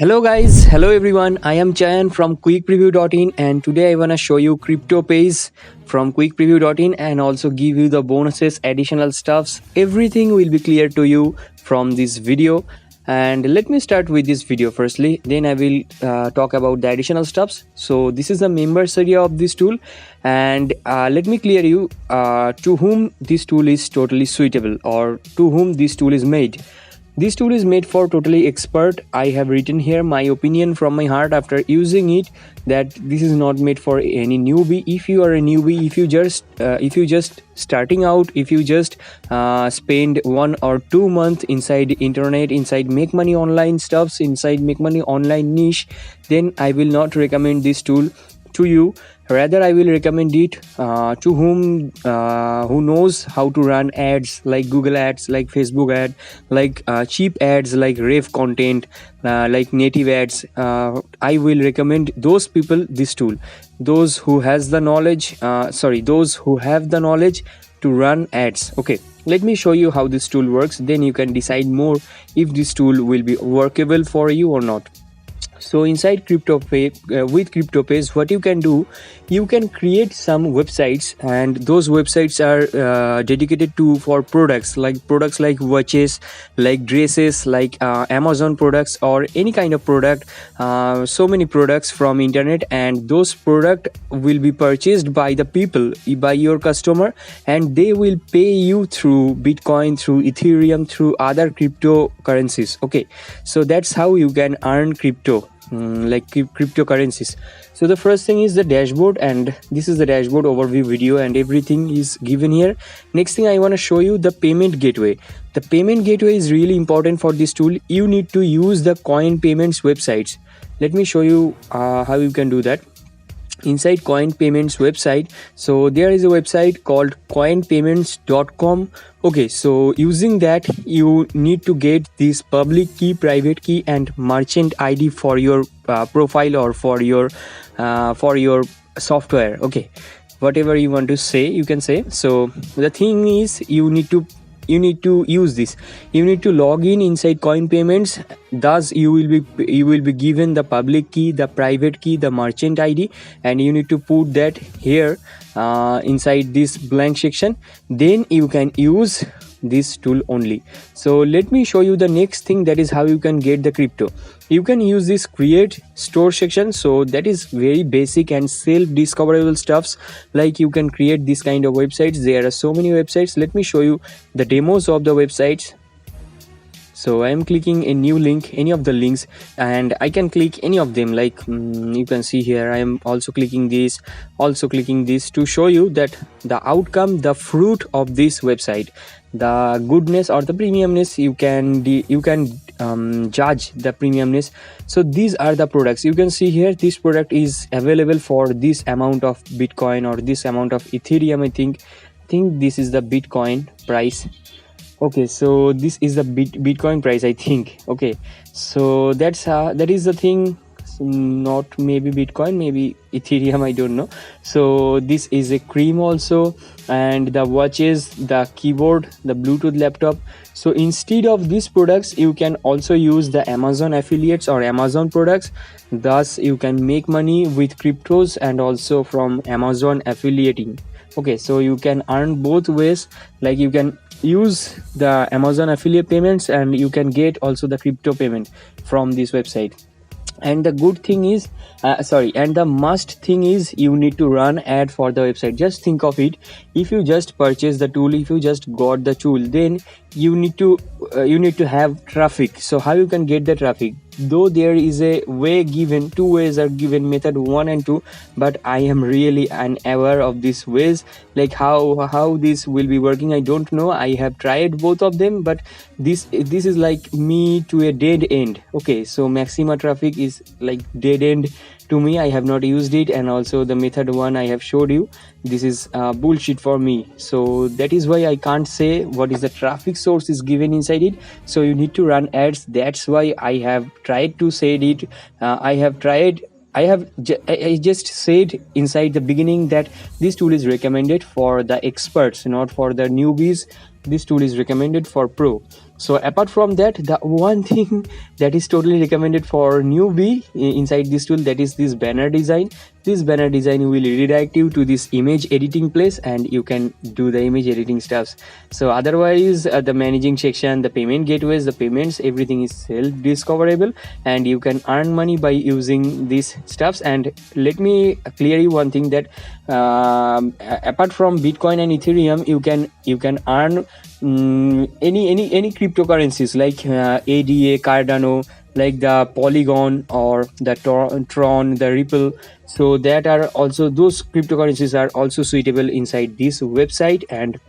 Hello guys, hello everyone. I am Chayan from quickpreview.in and today I want to show you crypto page from quickpreview.in and also give you the bonuses, additional stuffs. Everything will be clear to you from this video. And let me start with this video firstly, then I will talk about the additional stuffs. So this is the members area of this tool, and let me clear you to whom this tool is totally suitable or to whom this tool is made. This tool is made for totally expert. I have written here my opinion from my heart after using it, that this is not made for any newbie. If you are a newbie, if you just starting out, if you just spend 1 or 2 months inside internet, inside make money online stuffs, inside make money online niche, then I will not recommend this tool to you. Rather, I will recommend it to who knows how to run ads like Google ads, like Facebook ad, like cheap ads like Rave content, like native ads. I will recommend those people this tool. Those who has the knowledge, those who have the knowledge to run ads. Okay, let me show you how this tool works. Then you can decide more if this tool will be workable for you or not. So inside with CryptoPage, what you can do, you can create some websites, and those websites are dedicated to for products like watches, like dresses, like Amazon products or any kind of product. So many products from internet, and those product will be purchased by the people, by your customer, and they will pay you through Bitcoin, through Ethereum, through other cryptocurrencies. Okay, so that's how you can earn crypto. Like cryptocurrencies. So the first thing is the dashboard, and this is the dashboard overview video, and everything is given here. Next thing I want to show you the payment gateway. The payment gateway is really important for this tool. You need to use the coin payments websites. Let me show you how you can do that. Inside coin payments website, so there is a website called coinpayments.com. okay, so using that you need to get this public key, private key and merchant ID for your profile or for your software. Okay, whatever you want to say you can say. So the thing is, you need to use this. You need to log in inside coin payments. Thus you will be given the public key, the private key, the merchant ID, and you need to put that here inside this blank section. Then you can use this tool only. So let me show you the next thing, that is how you can get the crypto. You can use this create store section. So that is very basic and self discoverable stuffs. Like you can create this kind of websites. There are so many websites. Let me show you the demos of the websites. So I am clicking a new link, any of the links, and I can click any of them. Like you can see here, I am also clicking this to show you that the outcome, the fruit of this website, the goodness or the premiumness. You can judge the premiumness. So these are the products. You can see here, this product is available for this amount of Bitcoin or this amount of Ethereum. I think this is the Bitcoin price. Okay, so this is the Bitcoin price, I think. Okay, so that is the thing. Not maybe Bitcoin, maybe Ethereum, I don't know. So this is a cream also, and the watches, the keyboard, the Bluetooth laptop. So instead of these products, you can also use the Amazon affiliates or Amazon products. Thus you can make money with cryptos and also from Amazon affiliating. Okay, so you can earn both ways. Like you can use the Amazon affiliate payments, and you can get also the crypto payment from this website. And the good thing is and the must thing is, you need to run ad for the website. Just think of it, if you just purchase the tool, if you just got the tool, then you need to have traffic. So how you can get the traffic? Though there is a way given, 2 ways are given, method 1 and 2, but I am really unaware of these ways. Like how this will be working, I don't know. I have tried both of them, but this is like me to a dead end. Okay, so maxima traffic is like dead end to me. I have not used it, and also the method 1 I have showed you, this is bullshit for me. So that is why I can't say what is the traffic source is given inside it. So you need to run ads. That's why I have tried to say it. I just said inside the beginning that this tool is recommended for the experts, not for the newbies. This tool is recommended for pro. So apart from that, the one thing that is totally recommended for newbie inside this tool, that is this banner design. This banner design will redirect you to this image editing place, and you can do the image editing stuffs. So otherwise, the managing section, the payment gateways, the payments, everything is self discoverable, and you can earn money by using these stuffs. And let me clear you one thing, that apart from Bitcoin and Ethereum, you can earn any cryptocurrencies like ADA, Cardano, like the Polygon or the Tron, the Ripple. So that are also, those cryptocurrencies are also suitable inside this website, and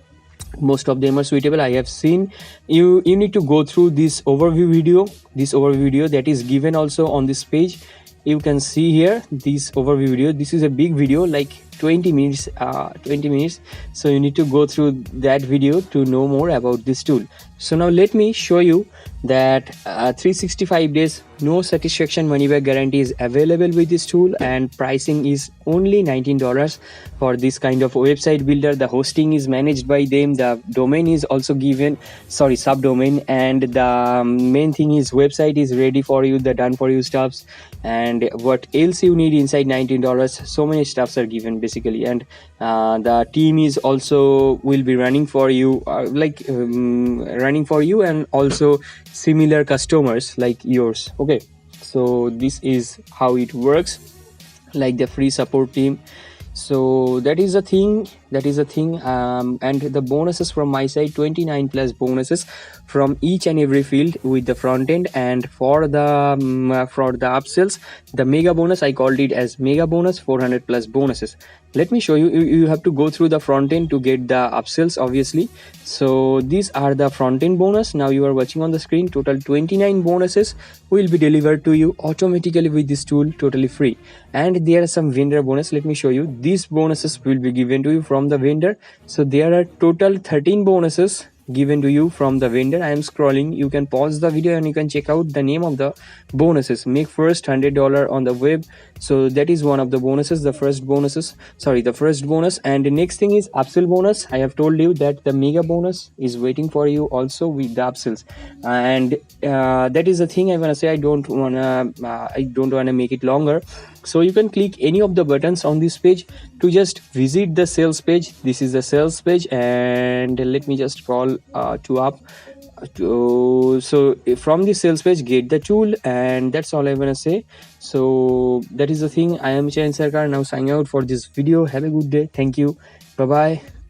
most of them are suitable. I have seen, you need to go through this overview video that is given also on this page. You can see here this overview video. This is a big video, like 20 minutes. So you need to go through that video to know more about this tool. So now let me show you that 365 days no satisfaction money back guarantee is available with this tool, and pricing is only $19 for this kind of website builder. The hosting is managed by them, the domain is also given, sorry, subdomain, and the main thing is website is ready for you, the done for you stuffs, and what else you need inside $19. So many stuffs are given basically, and the team is also will be running for you, running for you, and also similar customers like yours. Okay, so this is how it works, like the free support team. So that is a thing, and the bonuses from my side, 29 plus bonuses from each and every field with the front end. And for the upsells, the mega bonus, I called it as mega bonus, 400 plus bonuses. Let me show you. You have to go through the front end to get the upsells, obviously. So these are the front end bonus. Now you are watching on the screen. Total 29 bonuses will be delivered to you automatically with this tool, totally free. And there are some vendor bonus. Let me show you. These bonuses will be given to you from the vendor. So there are total 13 bonuses given to you from the vendor. I am scrolling. You can pause the video and you can check out the name of the bonuses. Make first $100 on the web. So that is one of the bonuses, the first bonus. And the next thing is upsell bonus. I have told you that the mega bonus is waiting for you also with the upsells, and that is the thing I want to say. I don't wanna make it longer. So you can click any of the buttons on this page to just visit the sales page. This is the sales page, and let me just scroll to up. So from the sales page, get the tool, and that's all I want to say. So that is the thing. I am Chain Sarkar, now signing out for this video. Have a good day. Thank you. Bye bye.